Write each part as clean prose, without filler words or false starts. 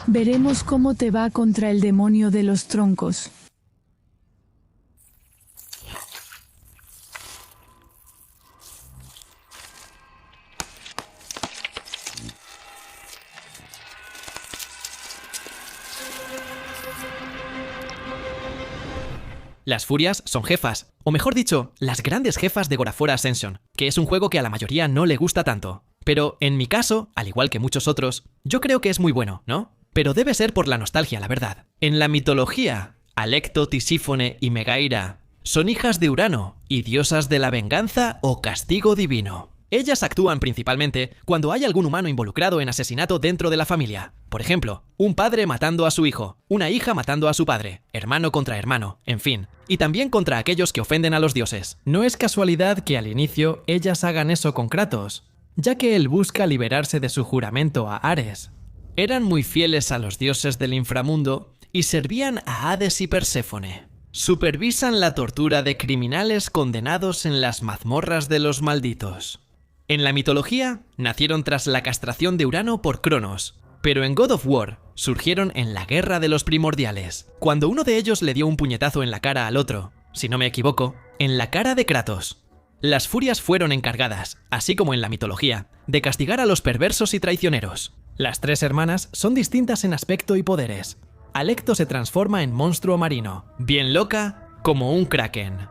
Veremos cómo te va contra el demonio de los troncos. Las furias son jefas, o mejor dicho, las grandes jefas de God of War Ascension, que es un juego que a la mayoría no le gusta tanto. Pero en mi caso, al igual que muchos otros, yo creo que es muy bueno, ¿no? Pero debe ser por la nostalgia, la verdad. En la mitología, Alecto, Tisífone y Megaira son hijas de Urano y diosas de la venganza o castigo divino. Ellas actúan principalmente cuando hay algún humano involucrado en asesinato dentro de la familia. Por ejemplo, un padre matando a su hijo, una hija matando a su padre, hermano contra hermano, en fin. Y también contra aquellos que ofenden a los dioses. No es casualidad que al inicio ellas hagan eso con Kratos, ya que él busca liberarse de su juramento a Ares. Eran muy fieles a los dioses del inframundo y servían a Hades y Perséfone. Supervisan la tortura de criminales condenados en las mazmorras de los malditos. En la mitología, nacieron tras la castración de Urano por Cronos, pero en God of War surgieron en la Guerra de los Primordiales, cuando uno de ellos le dio un puñetazo en la cara al otro, si no me equivoco, en la cara de Kratos. Las furias fueron encargadas, así como en la mitología, de castigar a los perversos y traicioneros. Las tres hermanas son distintas en aspecto y poderes. Alecto se transforma en monstruo marino, bien loca como un kraken.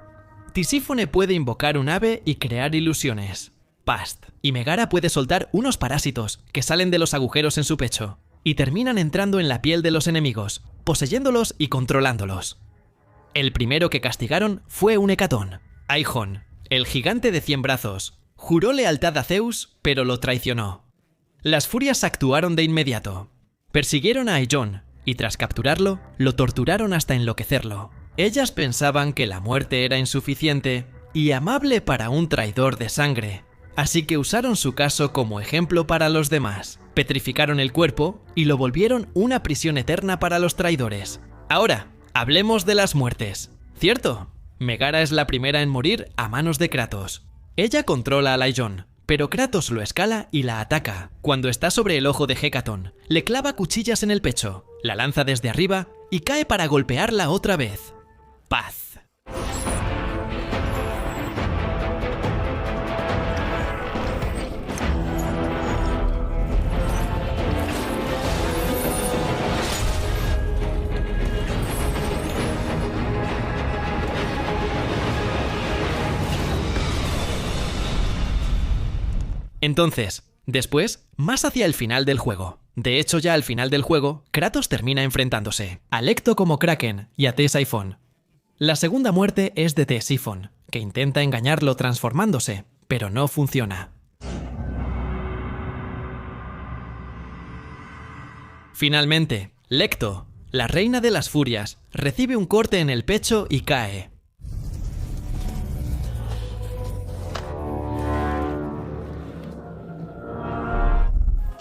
Tisífone puede invocar un ave y crear ilusiones. Past. Y Megara puede soltar unos parásitos que salen de los agujeros en su pecho y terminan entrando en la piel de los enemigos, poseyéndolos y controlándolos. El primero que castigaron fue un hecatón. Aijón, el gigante de 100 brazos, juró lealtad a Zeus, pero lo traicionó. Las furias actuaron de inmediato. Persiguieron a Aijón y tras capturarlo, lo torturaron hasta enloquecerlo. Ellas pensaban que la muerte era insuficiente y amable para un traidor de sangre. Así que usaron su caso como ejemplo para los demás. Petrificaron el cuerpo y lo volvieron una prisión eterna para los traidores. Ahora, hablemos de las muertes. ¿Cierto? Megara es la primera en morir a manos de Kratos. Ella controla a Aijón, pero Kratos lo escala y la ataca. Cuando está sobre el ojo de Hecatón, le clava cuchillas en el pecho, la lanza desde arriba y cae para golpearla otra vez. Paz. Entonces, después, más hacia el final del juego. De hecho, ya al final del juego, Kratos termina enfrentándose a Alecto como Kraken y a Ctesaifón. La segunda muerte es de Ctesifón, que intenta engañarlo transformándose, pero no funciona. Finalmente, Lecto, la reina de las furias, recibe un corte en el pecho y cae.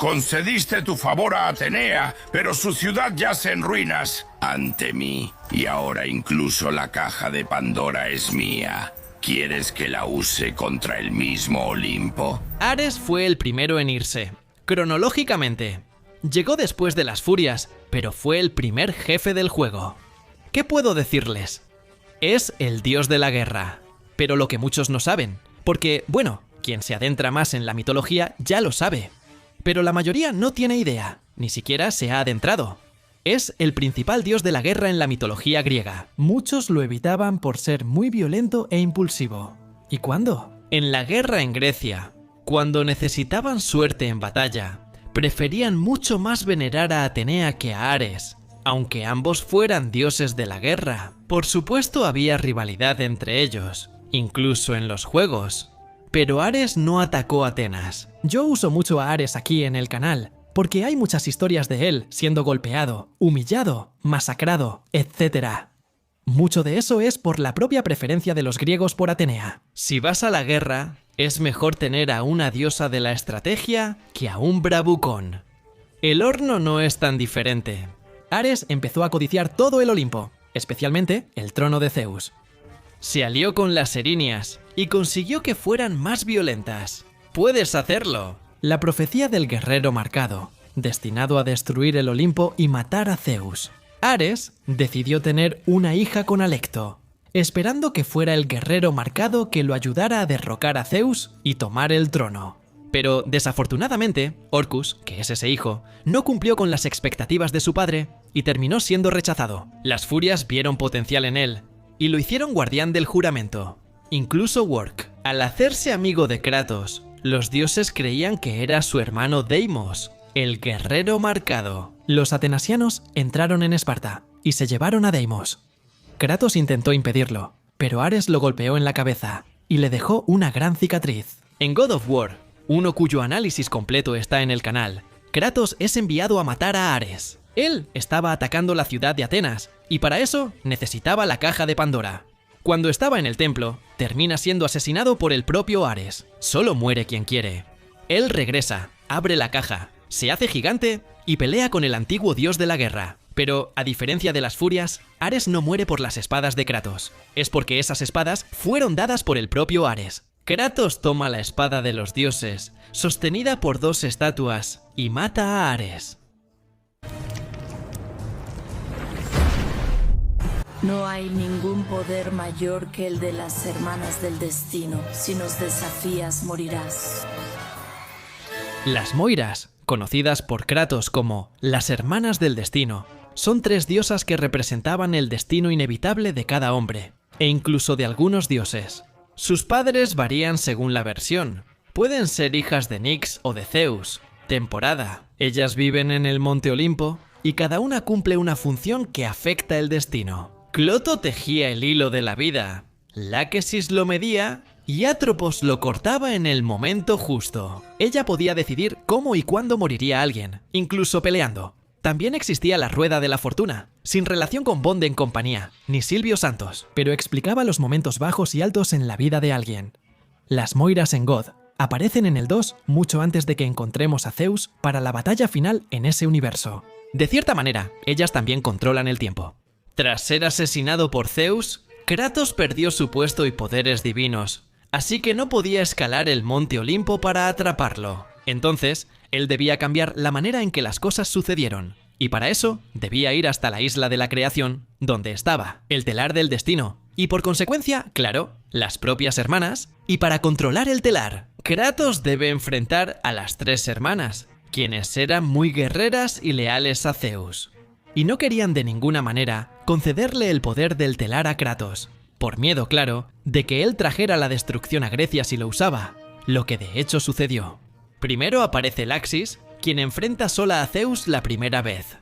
Concediste tu favor a Atenea, pero su ciudad yace en ruinas ante mí. Y ahora incluso la caja de Pandora es mía. ¿Quieres que la use contra el mismo Olimpo? Ares fue el primero en irse. Cronológicamente, llegó después de las furias, pero fue el primer jefe del juego. ¿Qué puedo decirles? Es el dios de la guerra. Pero lo que muchos no saben, porque, bueno, quien se adentra más en la mitología ya lo sabe. Pero la mayoría no tiene idea, ni siquiera se ha adentrado. Es el principal dios de la guerra en la mitología griega. Muchos lo evitaban por ser muy violento e impulsivo. ¿Y cuándo? En la guerra en Grecia, cuando necesitaban suerte en batalla, preferían mucho más venerar a Atenea que a Ares, aunque ambos fueran dioses de la guerra. Por supuesto había rivalidad entre ellos, incluso en los juegos. Pero Ares no atacó a Atenas. Yo uso mucho a Ares aquí en el canal, porque hay muchas historias de él siendo golpeado, humillado, masacrado, etc. Mucho de eso es por la propia preferencia de los griegos por Atenea. Si vas a la guerra, es mejor tener a una diosa de la estrategia que a un bravucón. El horno no es tan diferente. Ares empezó a codiciar todo el Olimpo, especialmente el trono de Zeus. Se alió con las erinias y consiguió que fueran más violentas. ¡Puedes hacerlo! La profecía del guerrero marcado. destinado a destruir el Olimpo y matar a Zeus. Ares decidió tener una hija con Alecto, esperando que fuera el guerrero marcado que lo ayudara a derrocar a Zeus y tomar el trono. Pero desafortunadamente, Orcus, que es ese hijo, no cumplió con las expectativas de su padre y terminó siendo rechazado. Las furias vieron potencial en él y lo hicieron guardián del juramento. Incluso Work. Al hacerse amigo de Kratos, los dioses creían que era su hermano Deimos, el guerrero marcado. Los atenasianos entraron en Esparta y se llevaron a Deimos. Kratos intentó impedirlo, pero Ares lo golpeó en la cabeza y le dejó una gran cicatriz. En God of War, uno cuyo análisis completo está en el canal, Kratos es enviado a matar a Ares. Él estaba atacando la ciudad de Atenas y para eso necesitaba la caja de Pandora. Cuando estaba en el templo, termina siendo asesinado por el propio Ares. Solo muere quien quiere. Él regresa, abre la caja, se hace gigante y pelea con el antiguo dios de la guerra. Pero, a diferencia de las furias, Ares no muere por las espadas de Kratos. Es porque esas espadas fueron dadas por el propio Ares. Kratos toma la espada de los dioses, sostenida por dos estatuas, y mata a Ares. No hay ningún poder mayor que el de las hermanas del destino. Si nos desafías, morirás. Las Moiras, conocidas por Kratos como las hermanas del destino, son tres diosas que representaban el destino inevitable de cada hombre, e incluso de algunos dioses. Sus padres varían según la versión. Pueden ser hijas de Nix o de Zeus. Temporada. Ellas viven en el Monte Olimpo y cada una cumple una función que afecta el destino. Cloto tejía el hilo de la vida, Láquesis lo medía y Atropos lo cortaba en el momento justo. Ella podía decidir cómo y cuándo moriría alguien, incluso peleando. También existía la Rueda de la Fortuna, sin relación con Bond en compañía, ni Silvio Santos, pero explicaba los momentos bajos y altos en la vida de alguien. Las Moiras en God aparecen en el 2 mucho antes de que encontremos a Zeus para la batalla final en ese universo. De cierta manera, ellas también controlan el tiempo. Tras ser asesinado por Zeus, Kratos perdió su puesto y poderes divinos, así que no podía escalar el Monte Olimpo para atraparlo. Entonces, él debía cambiar la manera en que las cosas sucedieron, y para eso debía ir hasta la isla de la creación, donde estaba el telar del destino, y por consecuencia, claro, las propias hermanas, y para controlar el telar, Kratos debe enfrentar a las tres hermanas, quienes eran muy guerreras y leales a Zeus. Y no querían de ninguna manera concederle el poder del telar a Kratos, por miedo, claro, de que él trajera la destrucción a Grecia si lo usaba, lo que de hecho sucedió. Primero aparece Laxis, quien enfrenta sola a Zeus la primera vez.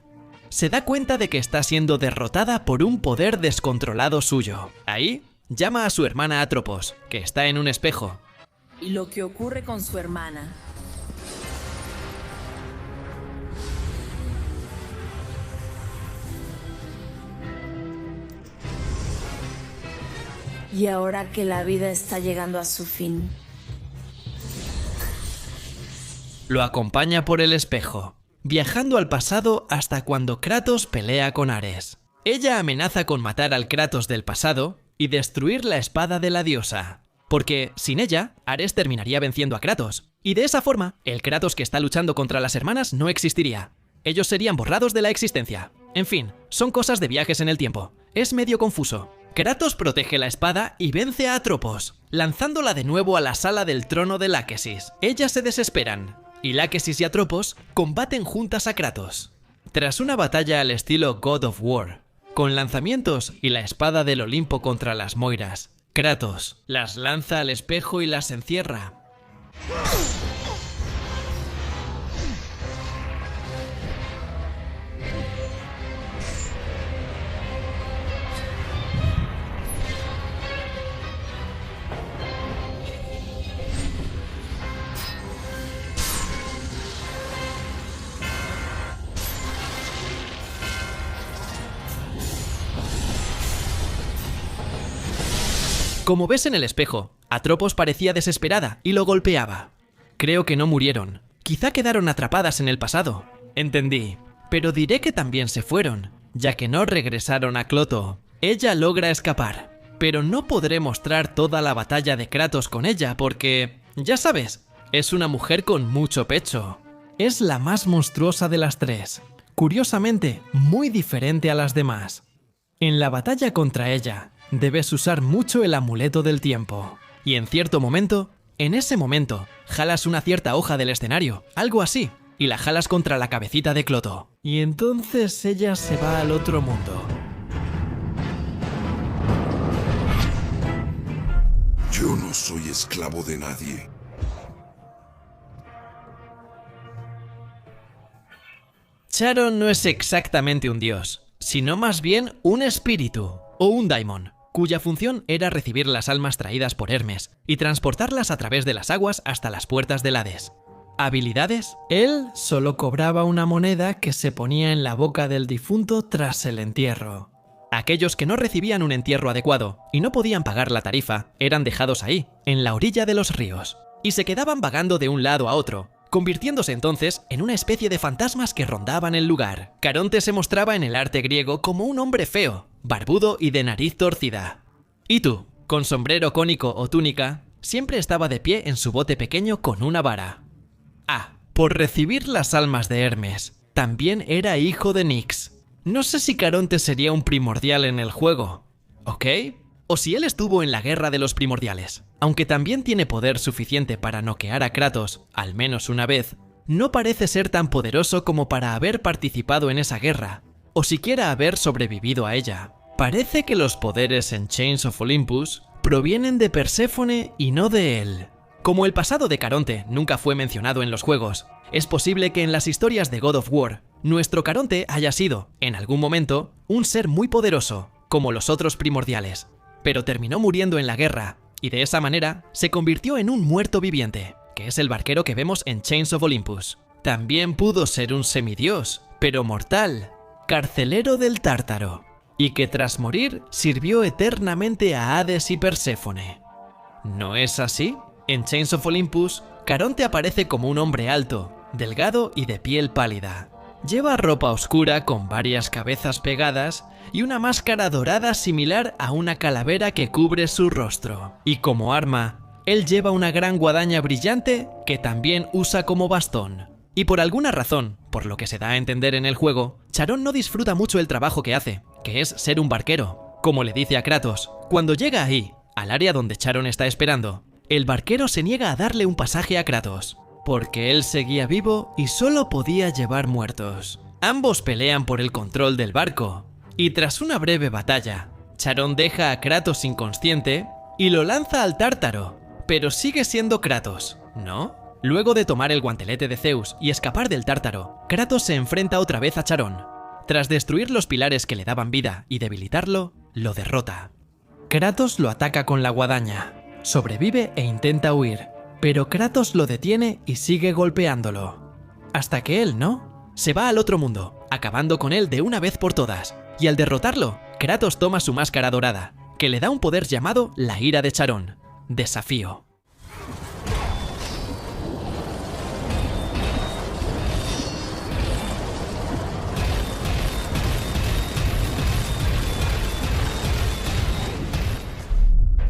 Se da cuenta de que está siendo derrotada por un poder descontrolado suyo. Ahí, llama a su hermana Atropos, que está en un espejo. Y lo que ocurre con su hermana. Y ahora que la vida está llegando a su fin. Lo acompaña por el espejo, viajando al pasado hasta cuando Kratos pelea con Ares. Ella amenaza con matar al Kratos del pasado y destruir la espada de la diosa, porque sin ella, Ares terminaría venciendo a Kratos, y de esa forma, el Kratos que está luchando contra las hermanas no existiría. Ellos serían borrados de la existencia. En fin, son cosas de viajes en el tiempo. Es medio confuso. Kratos protege la espada y vence a Atropos, lanzándola de nuevo a la sala del trono de Láquesis. Ellas se desesperan, y Láquesis y Atropos combaten juntas a Kratos. Tras una batalla al estilo God of War, con lanzamientos y la espada del Olimpo contra las Moiras, Kratos las lanza al espejo y las encierra. Como ves en el espejo, Atropos parecía desesperada y lo golpeaba. Creo que no murieron. Quizá quedaron atrapadas en el pasado. Entendí. Pero diré que también se fueron, ya que no regresaron a Cloto. Ella logra escapar, pero no podré mostrar toda la batalla de Kratos con ella porque, ya sabes, es una mujer con mucho pecho. Es la más monstruosa de las tres, curiosamente muy diferente a las demás. En la batalla contra ella, debes usar mucho el amuleto del tiempo. Y en cierto momento, en ese momento, jalas una cierta hoja del escenario, algo así, y la jalas contra la cabecita de Cloto. Y entonces ella se va al otro mundo. Yo no soy esclavo de nadie. Charon no es exactamente un dios, sino más bien un espíritu, o un daimon, cuya función era recibir las almas traídas por Hermes y transportarlas a través de las aguas hasta las puertas del Hades. ¿Habilidades? Él solo cobraba una moneda que se ponía en la boca del difunto tras el entierro. Aquellos que no recibían un entierro adecuado y no podían pagar la tarifa eran dejados ahí, en la orilla de los ríos, y se quedaban vagando de un lado a otro, convirtiéndose entonces en una especie de fantasmas que rondaban el lugar. Caronte se mostraba en el arte griego como un hombre feo, barbudo y de nariz torcida. Y tú, con sombrero cónico o túnica, siempre estaba de pie en su bote pequeño con una vara. Por recibir las almas de Hermes, también era hijo de Nyx. No sé si Caronte sería un primordial en el juego, ¿ok? O si él estuvo en la guerra de los primordiales. Aunque también tiene poder suficiente para noquear a Kratos, al menos una vez, no parece ser tan poderoso como para haber participado en esa guerra, o siquiera haber sobrevivido a ella. Parece que los poderes en Chains of Olympus provienen de Perséfone y no de él. Como el pasado de Caronte nunca fue mencionado en los juegos, es posible que en las historias de God of War, nuestro Caronte haya sido, en algún momento, un ser muy poderoso, como los otros primordiales, pero terminó muriendo en la guerra, y de esa manera se convirtió en un muerto viviente, que es el barquero que vemos en Chains of Olympus. También pudo ser un semidios, pero mortal, carcelero del Tártaro, y que tras morir sirvió eternamente a Hades y Perséfone. ¿No es así? En Chains of Olympus, Caronte aparece como un hombre alto, delgado y de piel pálida. Lleva ropa oscura con varias cabezas pegadas y una máscara dorada similar a una calavera que cubre su rostro. Y como arma, él lleva una gran guadaña brillante que también usa como bastón. Y por alguna razón, por lo que se da a entender en el juego, Charon no disfruta mucho el trabajo que hace, que es ser un barquero. Como le dice a Kratos, cuando llega ahí, al área donde Charon está esperando, el barquero se niega a darle un pasaje a Kratos, porque él seguía vivo y solo podía llevar muertos. Ambos pelean por el control del barco, y tras una breve batalla, Charon deja a Kratos inconsciente y lo lanza al Tártaro, pero sigue siendo Kratos, ¿no? Luego de tomar el guantelete de Zeus y escapar del Tártaro, Kratos se enfrenta otra vez a Charon. Tras destruir los pilares que le daban vida y debilitarlo, lo derrota. Kratos lo ataca con la guadaña. Sobrevive e intenta huir, pero Kratos lo detiene y sigue golpeándolo. Hasta que él, ¿no? Se va al otro mundo, acabando con él de una vez por todas. Y al derrotarlo, Kratos toma su máscara dorada, que le da un poder llamado la ira de Charon, desafío.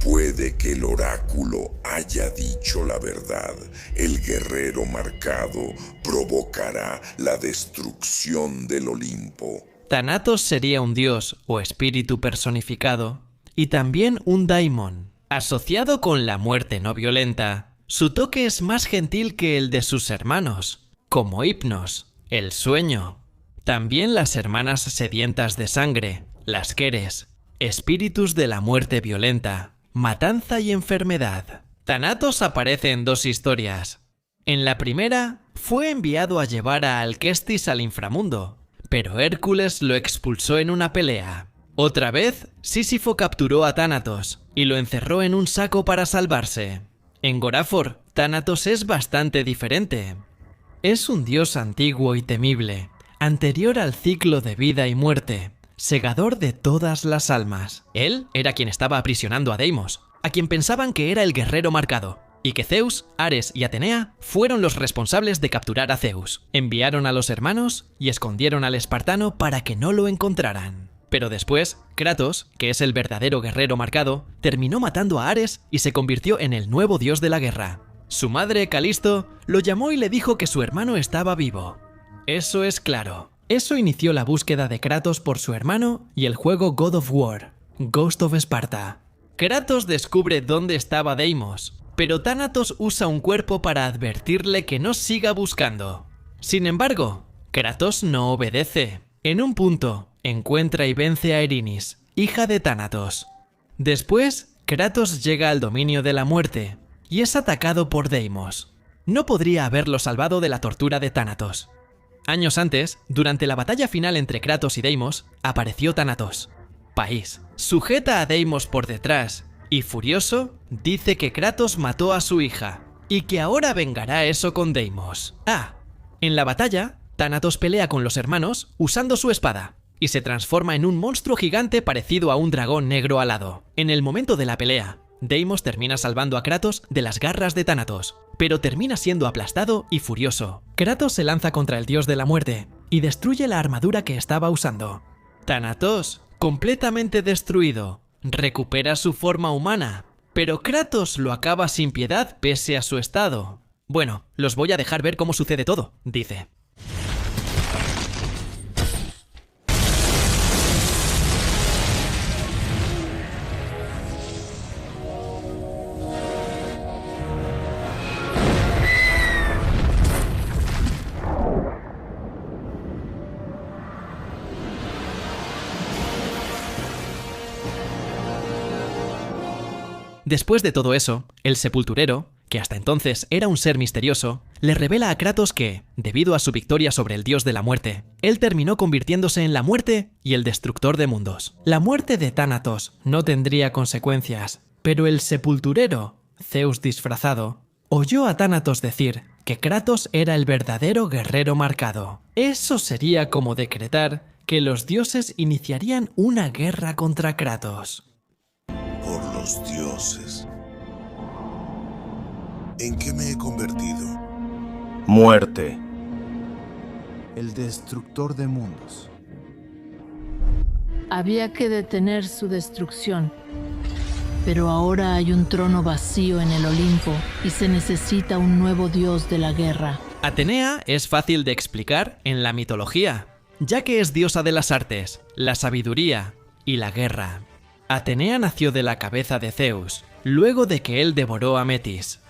Puede que el oráculo haya dicho la verdad. El guerrero marcado provocará la destrucción del Olimpo. Thanatos sería un dios o espíritu personificado, y también un daimon. Asociado con la muerte no violenta, su toque es más gentil que el de sus hermanos, como Hypnos, el sueño. También las hermanas sedientas de sangre, las Keres, espíritus de la muerte violenta, matanza y enfermedad. Thanatos aparece en dos historias. En la primera, fue enviado a llevar a Alcestis al inframundo, pero Hércules lo expulsó en una pelea. Otra vez, Sísifo capturó a Thanatos y lo encerró en un saco para salvarse. En Gorafor, Thanatos es bastante diferente. Es un dios antiguo y temible, anterior al ciclo de vida y muerte, segador de todas las almas. Él era quien estaba aprisionando a Deimos, a quien pensaban que era el guerrero marcado, y que Zeus, Ares y Atenea fueron los responsables de capturar a Zeus. Enviaron a los hermanos y escondieron al espartano para que no lo encontraran. Pero después, Kratos, que es el verdadero guerrero marcado, terminó matando a Ares y se convirtió en el nuevo dios de la guerra. Su madre, Calisto, lo llamó y le dijo que su hermano estaba vivo. Eso es claro. Eso inició la búsqueda de Kratos por su hermano y el juego God of War, Ghost of Sparta. Kratos descubre dónde estaba Deimos, pero Thanatos usa un cuerpo para advertirle que no siga buscando. Sin embargo, Kratos no obedece. En un punto, encuentra y vence a Erinis, hija de Thanatos. Después, Kratos llega al dominio de la muerte y es atacado por Deimos. No podría haberlo salvado de la tortura de Thanatos. Años antes, durante la batalla final entre Kratos y Deimos, apareció Thanatos. País sujeta a Deimos por detrás y, furioso, dice que Kratos mató a su hija y que ahora vengará eso con Deimos. En la batalla, Thanatos pelea con los hermanos usando su espada y se transforma en un monstruo gigante parecido a un dragón negro alado. En el momento de la pelea, Deimos termina salvando a Kratos de las garras de Thanatos, pero termina siendo aplastado y furioso. Kratos se lanza contra el dios de la muerte y destruye la armadura que estaba usando. Thanatos, completamente destruido, recupera su forma humana, pero Kratos lo acaba sin piedad pese a su estado. Bueno, los voy a dejar ver cómo sucede todo, dice. Después de todo eso, el sepulturero, que hasta entonces era un ser misterioso, le revela a Kratos que, debido a su victoria sobre el dios de la muerte, él terminó convirtiéndose en la muerte y el destructor de mundos. La muerte de Thanatos no tendría consecuencias, pero el sepulturero, Zeus disfrazado, oyó a Thanatos decir que Kratos era el verdadero guerrero marcado. Eso sería como decretar que los dioses iniciarían una guerra contra Kratos. Por los dioses. ¿En qué me he convertido? Muerte. El destructor de mundos. Había que detener su destrucción, pero ahora hay un trono vacío en el Olimpo y se necesita un nuevo dios de la guerra. Atenea es fácil de explicar en la mitología, ya que es diosa de las artes, la sabiduría y la guerra. Atenea nació de la cabeza de Zeus, luego de que él devoró a Metis.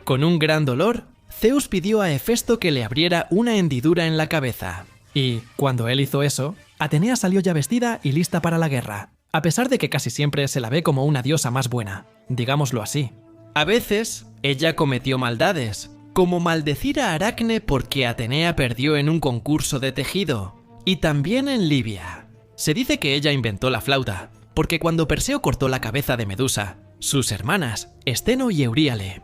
Con un gran dolor, Zeus pidió a Hefesto que le abriera una hendidura en la cabeza. Y, cuando él hizo eso, Atenea salió ya vestida y lista para la guerra, a pesar de que casi siempre se la ve como una diosa más buena, digámoslo así. A veces, ella cometió maldades, como maldecir a Aracne porque Atenea perdió en un concurso de tejido, y también en Libia. Se dice que ella inventó la flauta, porque cuando Perseo cortó la cabeza de Medusa, sus hermanas, Esteno y Euríale,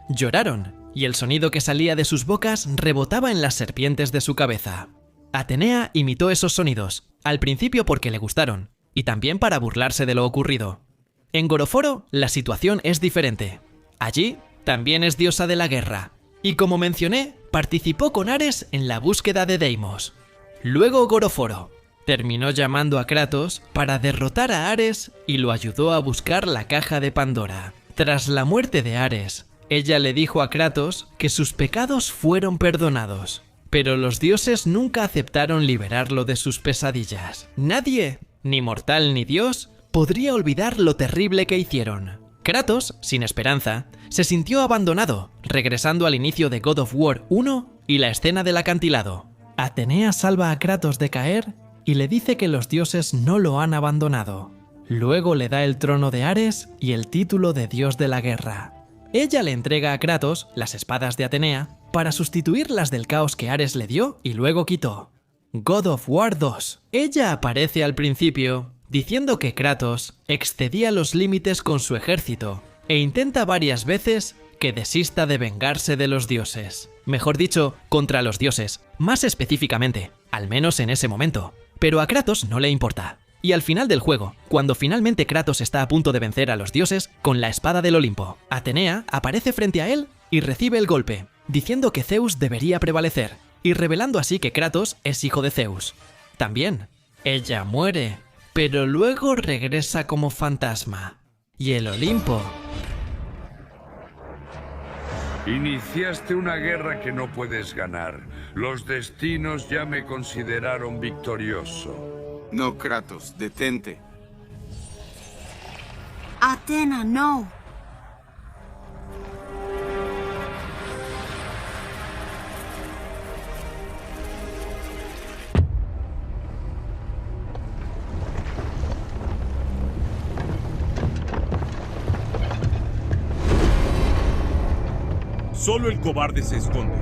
lloraron, y el sonido que salía de sus bocas rebotaba en las serpientes de su cabeza. Atenea imitó esos sonidos, al principio porque le gustaron, y también para burlarse de lo ocurrido. En Goroforo, la situación es diferente. Allí, también es diosa de la guerra, y como mencioné, participó con Ares en la búsqueda de Deimos. Luego Goroforo terminó llamando a Kratos para derrotar a Ares y lo ayudó a buscar la caja de Pandora. Tras la muerte de Ares, ella le dijo a Kratos que sus pecados fueron perdonados, pero los dioses nunca aceptaron liberarlo de sus pesadillas. Nadie, ni mortal ni dios, podría olvidar lo terrible que hicieron. Kratos, sin esperanza, se sintió abandonado, regresando al inicio de God of War 1 y la escena del acantilado. Atenea salva a Kratos de caer y le dice que los dioses no lo han abandonado. Luego le da el trono de Ares y el título de dios de la guerra. Ella le entrega a Kratos las espadas de Atenea para sustituir las del caos que Ares le dio y luego quitó. God of War 2. Ella aparece al principio, diciendo que Kratos excedía los límites con su ejército e intenta varias veces que desista de vengarse de los dioses. Mejor dicho, contra los dioses, más específicamente, al menos en ese momento. Pero a Kratos no le importa. Y al final del juego, cuando finalmente Kratos está a punto de vencer a los dioses con la espada del Olimpo, Atenea aparece frente a él y recibe el golpe, diciendo que Zeus debería prevalecer, y revelando así que Kratos es hijo de Zeus. También, ella muere, pero luego regresa como fantasma. Y el Olimpo Iniciaste una guerra que no puedes ganar. Los destinos ya me consideraron victorioso. No, Kratos, detente. Atena, no. Solo el cobarde se esconde.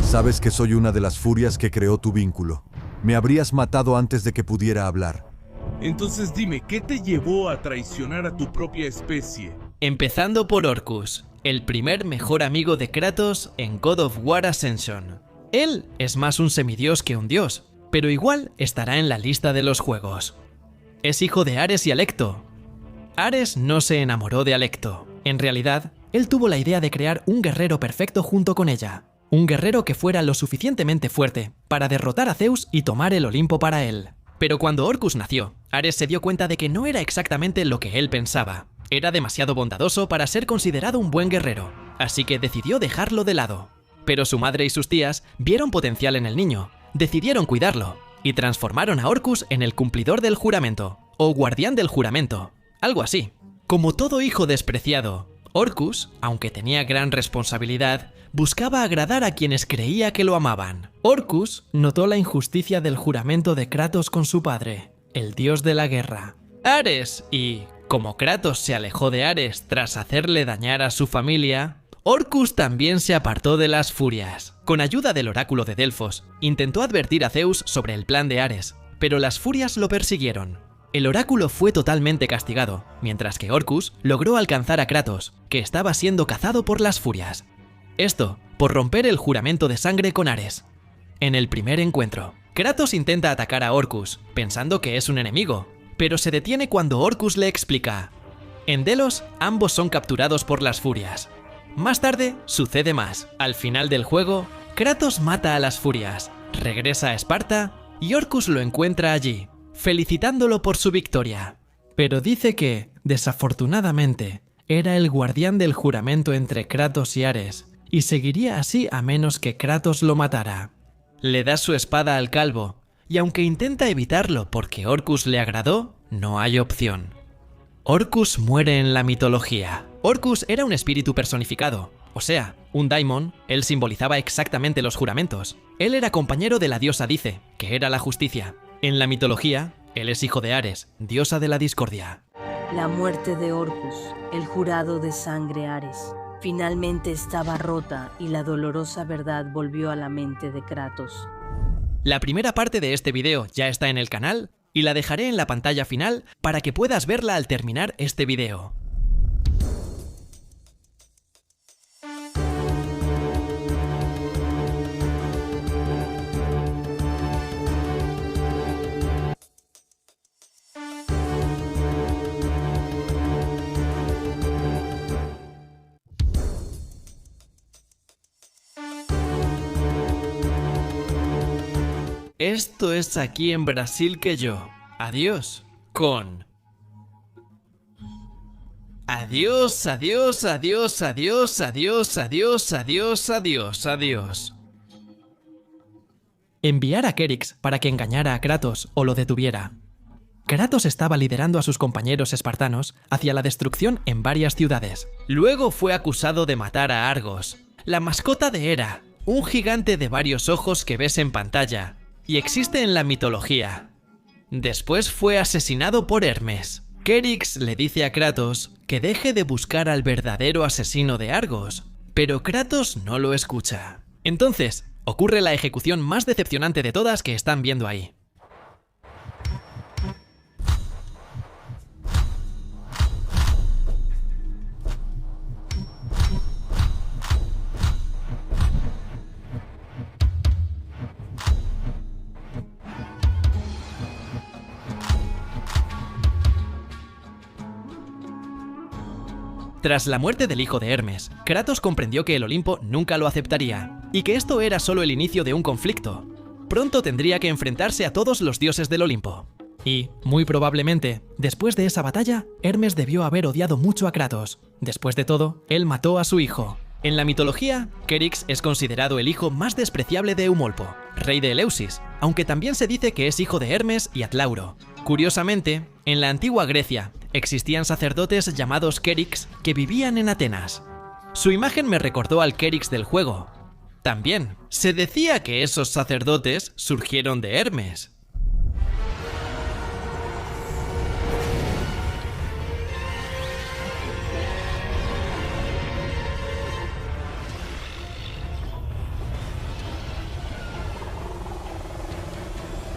Sabes que soy una de las furias que creó tu vínculo. Me habrías matado antes de que pudiera hablar. Entonces dime, ¿qué te llevó a traicionar a tu propia especie? Empezando por Orcus, el primer mejor amigo de Kratos en God of War Ascension. Él es más un semidios que un dios, pero igual estará en la lista de los juegos. Es hijo de Ares y Alecto. Ares no se enamoró de Alecto. En realidad, él tuvo la idea de crear un guerrero perfecto junto con ella. Un guerrero que fuera lo suficientemente fuerte para derrotar a Zeus y tomar el Olimpo para él. Pero cuando Orcus nació, Ares se dio cuenta de que no era exactamente lo que él pensaba. Era demasiado bondadoso para ser considerado un buen guerrero, así que decidió dejarlo de lado. Pero su madre y sus tías vieron potencial en el niño, decidieron cuidarlo y transformaron a Orcus en el cumplidor del juramento, o guardián del juramento. Algo así. Como todo hijo despreciado, Orcus, aunque tenía gran responsabilidad, buscaba agradar a quienes creía que lo amaban. Orcus notó la injusticia del juramento de Kratos con su padre, el dios de la guerra, Ares, y, como Kratos se alejó de Ares tras hacerle dañar a su familia, Orcus también se apartó de las furias. Con ayuda del oráculo de Delfos, intentó advertir a Zeus sobre el plan de Ares, pero las furias lo persiguieron. El oráculo fue totalmente castigado, mientras que Orcus logró alcanzar a Kratos, que estaba siendo cazado por las furias. Esto por romper el juramento de sangre con Ares. En el primer encuentro, Kratos intenta atacar a Orcus, pensando que es un enemigo, pero se detiene cuando Orcus le explica. En Delos, ambos son capturados por las furias. Más tarde, sucede más. Al final del juego, Kratos mata a las furias, regresa a Esparta y Orcus lo encuentra allí, felicitándolo por su victoria. Pero dice que, desafortunadamente, era el guardián del juramento entre Kratos y Ares, y seguiría así a menos que Kratos lo matara. Le da su espada al calvo, y aunque intenta evitarlo porque Orcus le agradó, no hay opción. Orcus muere en la mitología. Orcus era un espíritu personificado, o sea, un daimon. Él simbolizaba exactamente los juramentos. Él era compañero de la diosa Dice, que era la justicia. En la mitología, él es hijo de Ares, diosa de la discordia. La muerte de Orcus, el jurado de sangre Ares, finalmente estaba rota y la dolorosa verdad volvió a la mente de Kratos. La primera parte de este video ya está en el canal y la dejaré en la pantalla final para que puedas verla al terminar este video. Esto es aquí en Brasil que yo. Adiós. Con... Adiós, adiós, adiós, adiós, adiós, adiós, adiós, adiós, adiós. Enviar a Kerix para que engañara a Kratos o lo detuviera. Kratos estaba liderando a sus compañeros espartanos hacia la destrucción en varias ciudades. Luego fue acusado de matar a Argos, la mascota de Hera, un gigante de varios ojos que ves en pantalla, y existe en la mitología. Después fue asesinado por Hermes. Kerix le dice a Kratos que deje de buscar al verdadero asesino de Argos, pero Kratos no lo escucha. Entonces, ocurre la ejecución más decepcionante de todas que están viendo ahí. Tras la muerte del hijo de Hermes, Kratos comprendió que el Olimpo nunca lo aceptaría, y que esto era solo el inicio de un conflicto. Pronto tendría que enfrentarse a todos los dioses del Olimpo. Y, muy probablemente, después de esa batalla, Hermes debió haber odiado mucho a Kratos. Después de todo, él mató a su hijo. En la mitología, Kérix es considerado el hijo más despreciable de Eumolpo, rey de Eleusis, aunque también se dice que es hijo de Hermes y Atlauro. Curiosamente, en la antigua Grecia, existían sacerdotes llamados Kérix que vivían en Atenas. Su imagen me recordó al Kérix del juego. También, se decía que esos sacerdotes surgieron de Hermes.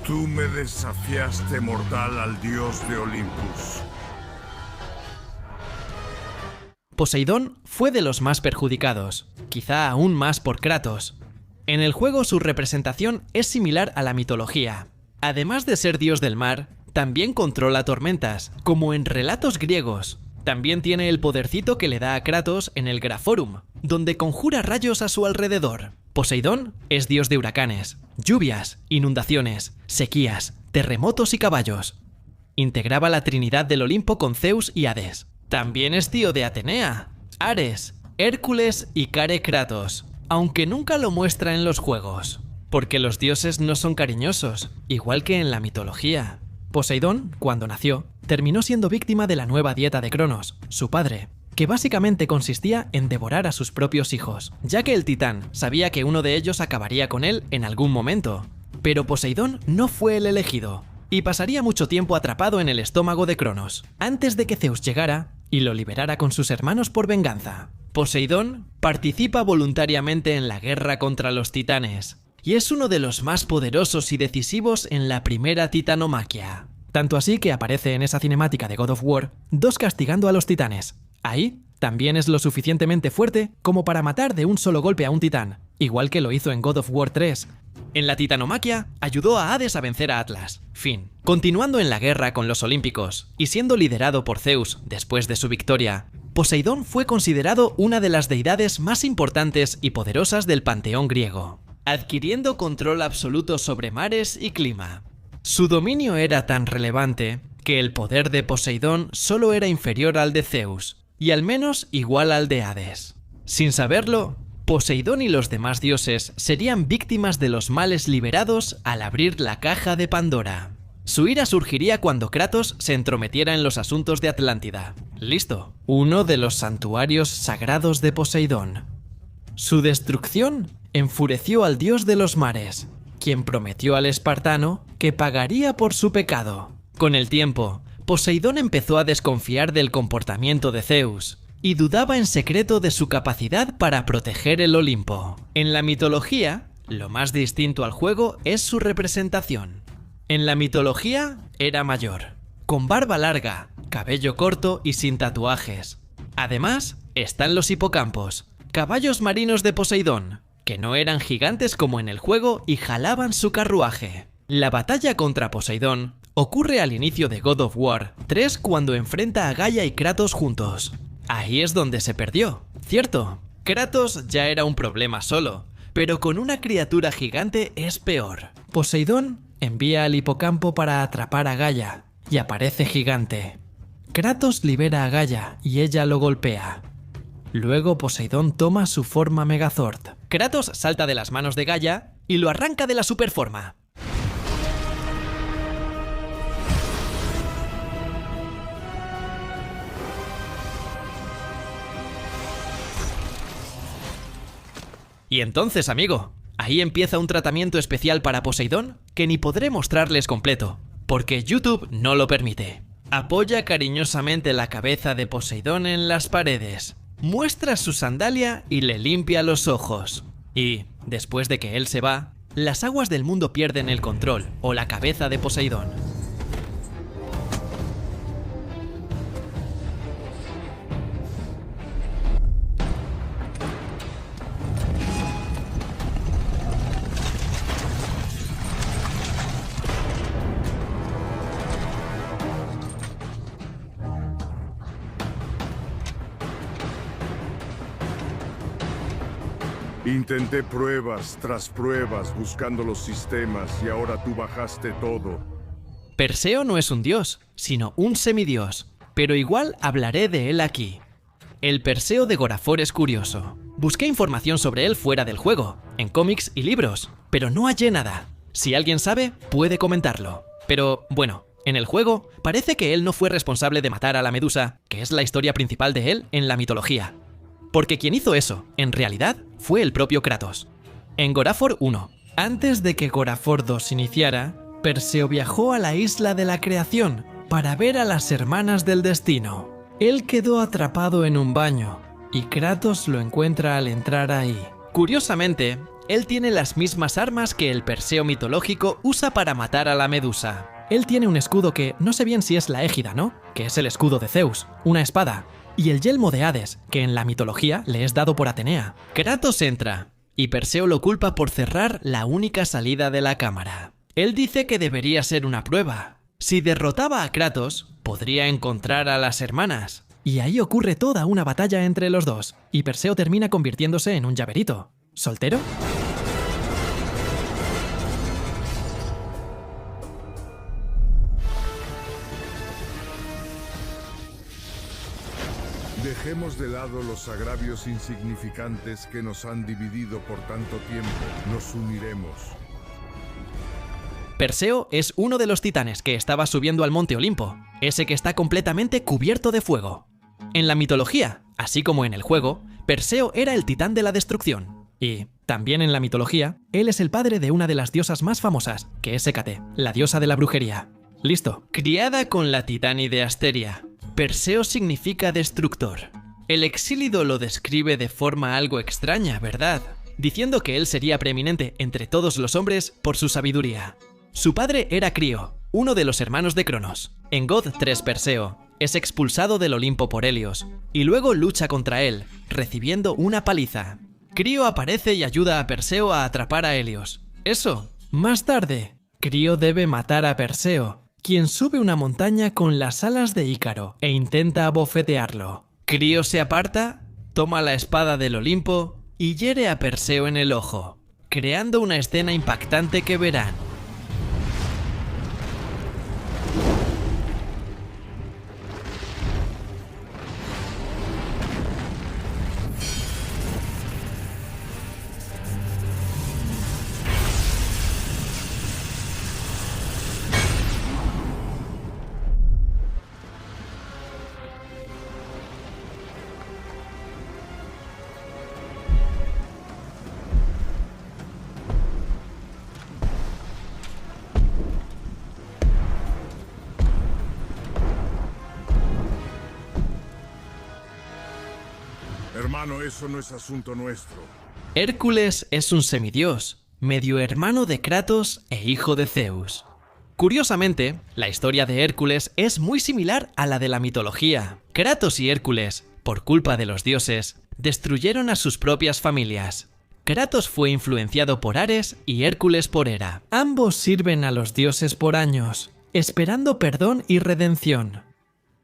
Tú me desafiaste, mortal, al dios de Olympus. Poseidón fue de los más perjudicados, quizá aún más por Kratos. En el juego su representación es similar a la mitología. Además de ser dios del mar, también controla tormentas, como en relatos griegos. También tiene el podercito que le da a Kratos en el Graforum, donde conjura rayos a su alrededor. Poseidón es dios de huracanes, lluvias, inundaciones, sequías, terremotos y caballos. Integraba la Trinidad del Olimpo con Zeus y Hades. También es tío de Atenea, Ares, Hércules y Care Kratos, aunque nunca lo muestra en los juegos, porque los dioses no son cariñosos, igual que en la mitología. Poseidón, cuando nació, terminó siendo víctima de la nueva dieta de Cronos, su padre, que básicamente consistía en devorar a sus propios hijos, ya que el titán sabía que uno de ellos acabaría con él en algún momento. Pero Poseidón no fue el elegido, y pasaría mucho tiempo atrapado en el estómago de Cronos, antes de que Zeus llegara y lo liberara con sus hermanos por venganza. Poseidón participa voluntariamente en la guerra contra los titanes, y es uno de los más poderosos y decisivos en la primera titanomaquia. Tanto así que aparece en esa cinemática de God of War, 2 castigando a los titanes. Ahí también es lo suficientemente fuerte como para matar de un solo golpe a un titán, igual que lo hizo en God of War 3. En la titanomaquia ayudó a Hades a vencer a Atlas. Fin. Continuando en la guerra con los olímpicos y siendo liderado por Zeus después de su victoria, Poseidón fue considerado una de las deidades más importantes y poderosas del panteón griego, adquiriendo control absoluto sobre mares y clima. Su dominio era tan relevante que el poder de Poseidón solo era inferior al de Zeus, y al menos igual al de Hades. Sin saberlo, Poseidón y los demás dioses serían víctimas de los males liberados al abrir la caja de Pandora. Su ira surgiría cuando Kratos se entrometiera en los asuntos de Atlántida. Listo, uno de los santuarios sagrados de Poseidón. Su destrucción enfureció al dios de los mares, quien prometió al espartano que pagaría por su pecado. Con el tiempo, Poseidón empezó a desconfiar del comportamiento de Zeus y dudaba en secreto de su capacidad para proteger el Olimpo. En la mitología, lo más distinto al juego es su representación. En la mitología era mayor, con barba larga, cabello corto y sin tatuajes. Además, están los hipocampos, caballos marinos de Poseidón, que no eran gigantes como en el juego y jalaban su carruaje. La batalla contra Poseidón ocurre al inicio de God of War 3 cuando enfrenta a Gaia y Kratos juntos. Ahí es donde se perdió, ¿cierto? Kratos ya era un problema solo, pero con una criatura gigante es peor. Poseidón envía al hipocampo para atrapar a Gaia, y aparece gigante. Kratos libera a Gaia y ella lo golpea. Luego Poseidón toma su forma Megazord. Kratos salta de las manos de Gaia y lo arranca de la superforma. Y entonces, amigo, ahí empieza un tratamiento especial para Poseidón que ni podré mostrarles completo, porque YouTube no lo permite. Apoya cariñosamente la cabeza de Poseidón en las paredes, muestra su sandalia y le limpia los ojos. Y, después de que él se va, las aguas del mundo pierden el control, o la cabeza de Poseidón. Intenté pruebas tras pruebas buscando los sistemas y ahora tú bajaste todo. Perseo no es un dios, sino un semidios, pero igual hablaré de él aquí. El Perseo de Gorafor es curioso. Busqué información sobre él fuera del juego, en cómics y libros, pero no hallé nada. Si alguien sabe, puede comentarlo. Pero bueno, en el juego parece que él no fue responsable de matar a la Medusa, que es la historia principal de él en la mitología. Porque quien hizo eso, en realidad, fue el propio Kratos. En Gorafor 1, antes de que Gorafor 2 iniciara, Perseo viajó a la isla de la creación para ver a las hermanas del destino. Él quedó atrapado en un baño y Kratos lo encuentra al entrar ahí. Curiosamente, él tiene las mismas armas que el Perseo mitológico usa para matar a la Medusa. Él tiene un escudo que no sé bien si es la égida, ¿no? Que es el escudo de Zeus, una espada, y el yelmo de Hades, que en la mitología le es dado por Atenea. Kratos entra y Perseo lo culpa por cerrar la única salida de la cámara. Él dice que debería ser una prueba. Si derrotaba a Kratos, podría encontrar a las hermanas. Y ahí ocurre toda una batalla entre los dos, y Perseo termina convirtiéndose en un llaverito. ¿Soltero? Dejemos de lado los agravios insignificantes que nos han dividido por tanto tiempo. Nos uniremos. Perseo es uno de los titanes que estaba subiendo al monte Olimpo, ese que está completamente cubierto de fuego. En la mitología, así como en el juego, Perseo era el titán de la destrucción. Y, también en la mitología, él es el padre de una de las diosas más famosas, que es Hécate, la diosa de la brujería. Listo. Criada con la titánide Asteria, Perseo significa destructor. El Exílido lo describe de forma algo extraña, ¿verdad? Diciendo que él sería preeminente entre todos los hombres por su sabiduría. Su padre era Crío, uno de los hermanos de Cronos. En God 3 Perseo es expulsado del Olimpo por Helios, y luego lucha contra él, recibiendo una paliza. Crío aparece y ayuda a Perseo a atrapar a Helios. Eso. Más tarde, Crío debe matar a Perseo, quien sube una montaña con las alas de Ícaro e intenta abofetearlo. Crío se aparta, toma la espada del Olimpo y hiere a Perseo en el ojo, creando una escena impactante que verán. Hermano, eso no es asunto nuestro. Hércules es un semidios, medio hermano de Kratos e hijo de Zeus. Curiosamente, la historia de Hércules es muy similar a la de la mitología. Kratos y Hércules, por culpa de los dioses, destruyeron a sus propias familias. Kratos fue influenciado por Ares y Hércules por Hera. Ambos sirven a los dioses por años, esperando perdón y redención.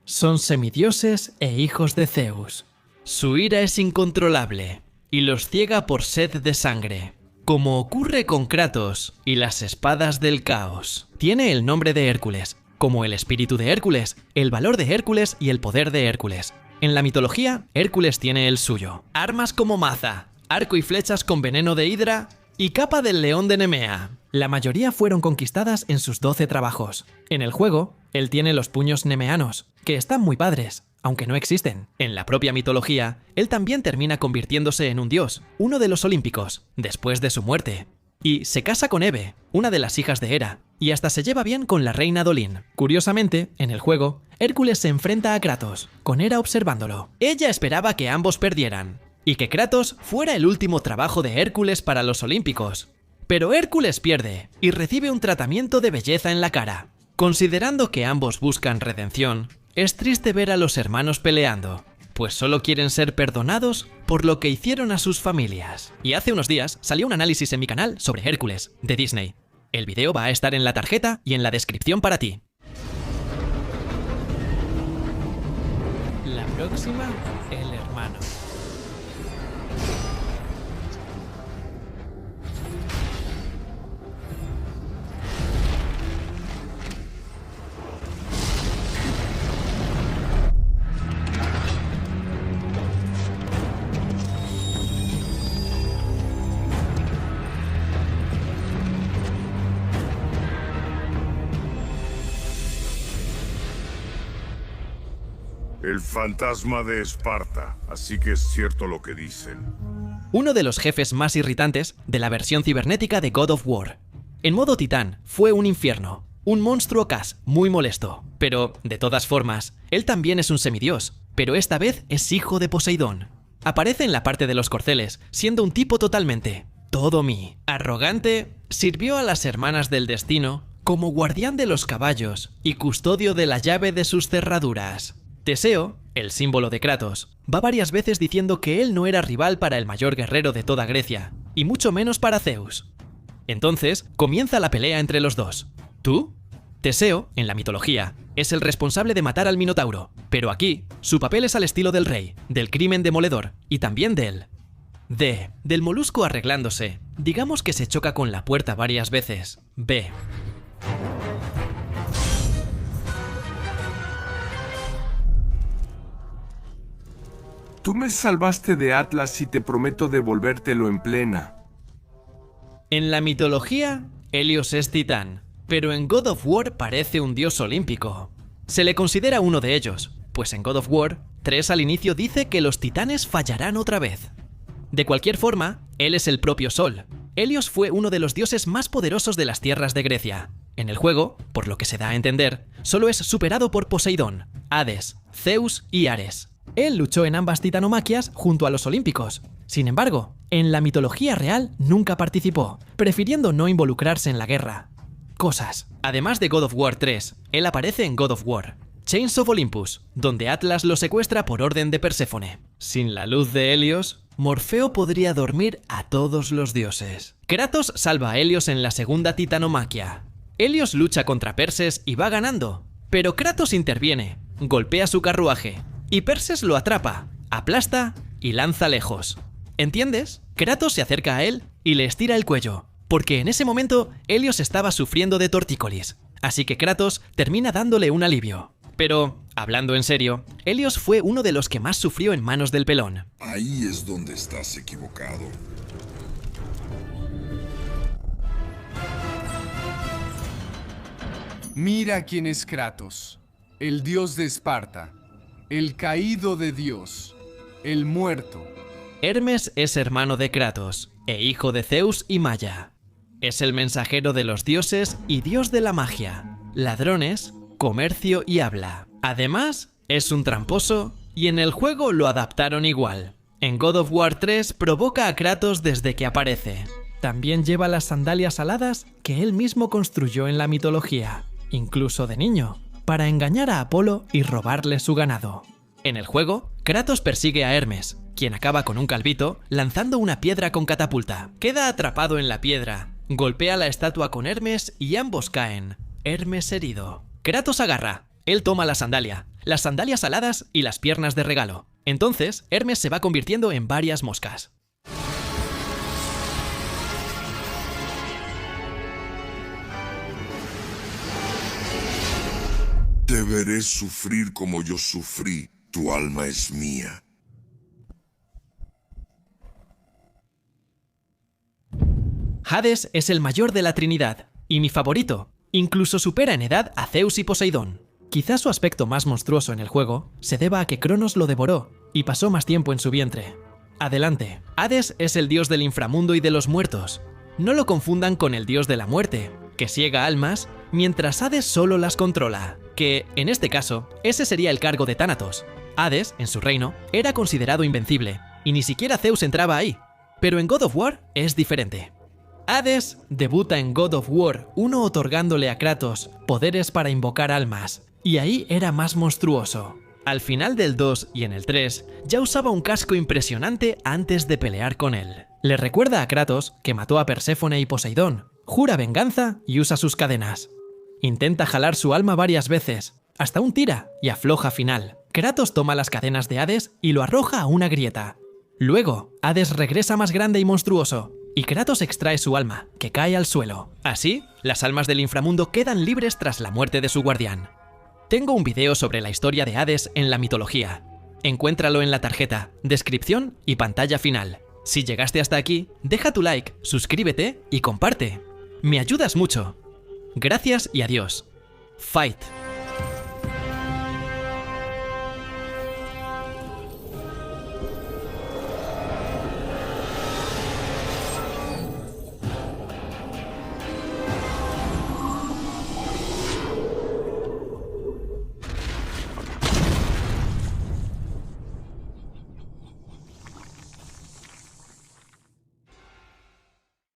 Son semidioses e hijos de Zeus. Su ira es incontrolable y los ciega por sed de sangre, como ocurre con Kratos y las espadas del caos. Tiene el nombre de Hércules, como el espíritu de Hércules, el valor de Hércules y el poder de Hércules. En la mitología, Hércules tiene el suyo. Armas como maza, arco y flechas con veneno de hidra y capa del león de Nemea. La mayoría fueron conquistadas en sus 12 trabajos. En el juego, él tiene los puños nemeanos, que están muy padres, aunque no existen. En la propia mitología, él también termina convirtiéndose en un dios, uno de los olímpicos, después de su muerte. Y se casa con Hebe, una de las hijas de Hera, y hasta se lleva bien con la reina Dolin. Curiosamente, en el juego, Hércules se enfrenta a Kratos, con Hera observándolo. Ella esperaba que ambos perdieran, y que Kratos fuera el último trabajo de Hércules para los olímpicos. Pero Hércules pierde, y recibe un tratamiento de belleza en la cara. Considerando que ambos buscan redención, es triste ver a los hermanos peleando, pues solo quieren ser perdonados por lo que hicieron a sus familias. Y hace unos días salió un análisis en mi canal sobre Hércules, de Disney. El video va a estar en la tarjeta y en la descripción para ti. La próxima, el hermano. El fantasma de Esparta, así que es cierto lo que dicen. Uno de los jefes más irritantes de la versión cibernética de God of War. En modo titán, fue un infierno, un monstruo Kas muy molesto, pero, de todas formas, él también es un semidios, pero esta vez es hijo de Poseidón. Aparece en la parte de los corceles, siendo un tipo totalmente todo mí. Arrogante, sirvió a las hermanas del destino como guardián de los caballos y custodio de la llave de sus cerraduras. Teseo, el símbolo de Kratos, va varias veces diciendo que él no era rival para el mayor guerrero de toda Grecia, y mucho menos para Zeus. Entonces, comienza la pelea entre los dos. ¿Tú? Teseo, en la mitología, es el responsable de matar al Minotauro, pero aquí, su papel es al estilo del rey, del crimen demoledor, y también del molusco arreglándose. Digamos que se choca con la puerta varias veces. B. Tú me salvaste de Atlas y te prometo devolvértelo en plena. En la mitología, Helios es titán, pero en God of War parece un dios olímpico. Se le considera uno de ellos, pues en God of War 3 al inicio dice que los titanes fallarán otra vez. De cualquier forma, él es el propio Sol. Helios fue uno de los dioses más poderosos de las tierras de Grecia. En el juego, por lo que se da a entender, solo es superado por Poseidón, Hades, Zeus y Ares. Él luchó en ambas titanomaquias junto a los olímpicos. Sin embargo, en la mitología real nunca participó, prefiriendo no involucrarse en la guerra. Cosas. Además de God of War 3, él aparece en God of War Chains of Olympus, donde Atlas lo secuestra por orden de Perséfone. Sin la luz de Helios, Morfeo podría dormir a todos los dioses. Kratos salva a Helios en la segunda titanomaquia. Helios lucha contra Perses y va ganando, pero Kratos interviene, golpea su carruaje, y Perses lo atrapa, aplasta y lanza lejos. ¿Entiendes? Kratos se acerca a él y le estira el cuello, porque en ese momento Helios estaba sufriendo de tortícolis, así que Kratos termina dándole un alivio. Pero, hablando en serio, Helios fue uno de los que más sufrió en manos del pelón. Ahí es donde estás equivocado. Mira quién es Kratos, el dios de Esparta, el caído de Dios, el muerto. Hermes es hermano de Kratos, e hijo de Zeus y Maya. Es el mensajero de los dioses y dios de la magia, ladrones, comercio y habla. Además, es un tramposo y en el juego lo adaptaron igual. En God of War 3 provoca a Kratos desde que aparece. También lleva las sandalias aladas que él mismo construyó en la mitología, incluso de niño, para engañar a Apolo y robarle su ganado. En el juego, Kratos persigue a Hermes, quien acaba con un calvito lanzando una piedra con catapulta. Queda atrapado en la piedra, golpea la estatua con Hermes y ambos caen. Hermes herido. Kratos agarra. Él toma la sandalia, las sandalias aladas y las piernas de regalo. Entonces, Hermes se va convirtiendo en varias moscas. Te veré sufrir como yo sufrí. Tu alma es mía. Hades es el mayor de la Trinidad, y mi favorito. Incluso supera en edad a Zeus y Poseidón. Quizás su aspecto más monstruoso en el juego se deba a que Cronos lo devoró y pasó más tiempo en su vientre. Adelante. Hades es el dios del inframundo y de los muertos. No lo confundan con el dios de la muerte, que ciega almas, mientras Hades solo las controla, que, en este caso, ese sería el cargo de Tánatos. Hades, en su reino, era considerado invencible, y ni siquiera Zeus entraba ahí. Pero en God of War es diferente. Hades debuta en God of War 1 otorgándole a Kratos poderes para invocar almas, y ahí era más monstruoso. Al final del 2 y en el 3 ya usaba un casco impresionante antes de pelear con él. Le recuerda a Kratos que mató a Perséfone y Poseidón, jura venganza y usa sus cadenas. Intenta jalar su alma varias veces, hasta un tira y afloja final. Kratos toma las cadenas de Hades y lo arroja a una grieta. Luego, Hades regresa más grande y monstruoso, y Kratos extrae su alma, que cae al suelo. Así, las almas del inframundo quedan libres tras la muerte de su guardián. Tengo un video sobre la historia de Hades en la mitología. Encuéntralo en la tarjeta, descripción y pantalla final. Si llegaste hasta aquí, deja tu like, suscríbete y comparte. Me ayudas mucho. Gracias y adiós. Fight.